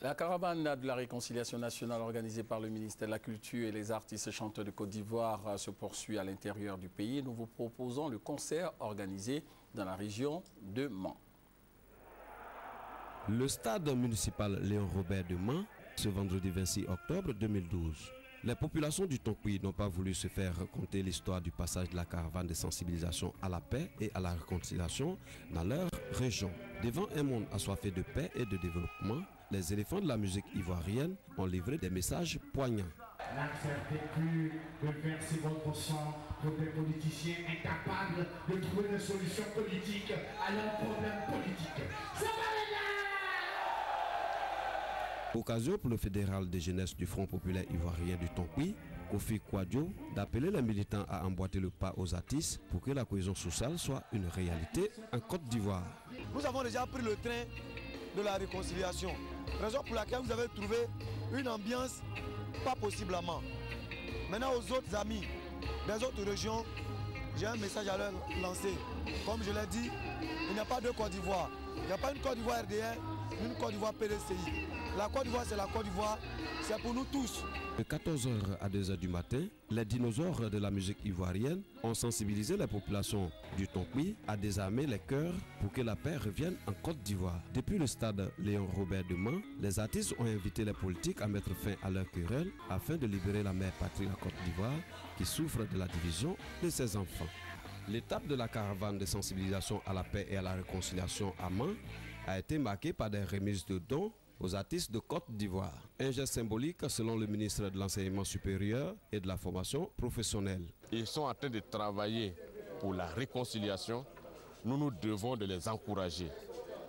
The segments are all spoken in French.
La caravane de la réconciliation nationale organisée par le ministère de la Culture et les artistes chanteurs de Côte d'Ivoire se poursuit à l'intérieur du pays. Nous vous proposons le concert organisé dans la région de Mans. Le stade municipal Léon Robert de Mans, ce vendredi 26 octobre 2012. Les populations du Tonkoui n'ont pas voulu se faire raconter l'histoire du passage de la caravane de sensibilisation à la paix et à la réconciliation dans leur région. Devant un monde assoiffé de paix et de développement, les éléphants de la musique ivoirienne ont livré des messages poignants. N'acceptez plus de verser votre sang pour des politiciens incapables de trouver des solutions politiques à leurs problèmes politiques. Occasion pour le fédéral de jeunesse du Front populaire ivoirien du Tonkoui, Kofi Kouadio, d'appeler les militants à emboîter le pas aux artistes pour que la cohésion sociale soit une réalité en Côte d'Ivoire. Nous avons déjà pris le train de la réconciliation, raison pour laquelle vous avez trouvé une ambiance pas possiblement. Maintenant aux autres amis des autres régions, j'ai un message à leur lancer. Comme je l'ai dit, il n'y a pas de Côte d'Ivoire. Il n'y a pas une Côte d'Ivoire RDR, une Côte d'Ivoire PDCI. La Côte d'Ivoire, c'est la Côte d'Ivoire, c'est pour nous tous. De 14h à 2h du matin, les dinosaures de la musique ivoirienne ont sensibilisé les populations du Tonkoui à désarmer les cœurs pour que la paix revienne en Côte d'Ivoire. Depuis le stade Léon Robert de Mans, les artistes ont invité les politiques à mettre fin à leur querelle afin de libérer la mère patrie, la Côte d'Ivoire, qui souffre de la division de ses enfants. L'étape de la caravane de sensibilisation à la paix et à la réconciliation à Mans a été marquée par des remises de dons aux artistes de Côte d'Ivoire. Un geste symbolique selon le ministre de l'Enseignement supérieur et de la formation professionnelle. Ils sont en train de travailler pour la réconciliation. Nous devons de les encourager.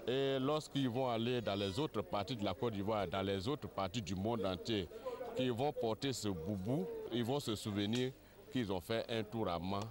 Et lorsqu'ils vont aller dans les autres parties de la Côte d'Ivoire, dans les autres parties du monde entier, qu'ils vont porter ce boubou, ils vont se souvenir qu'ils ont fait un tour à Mans.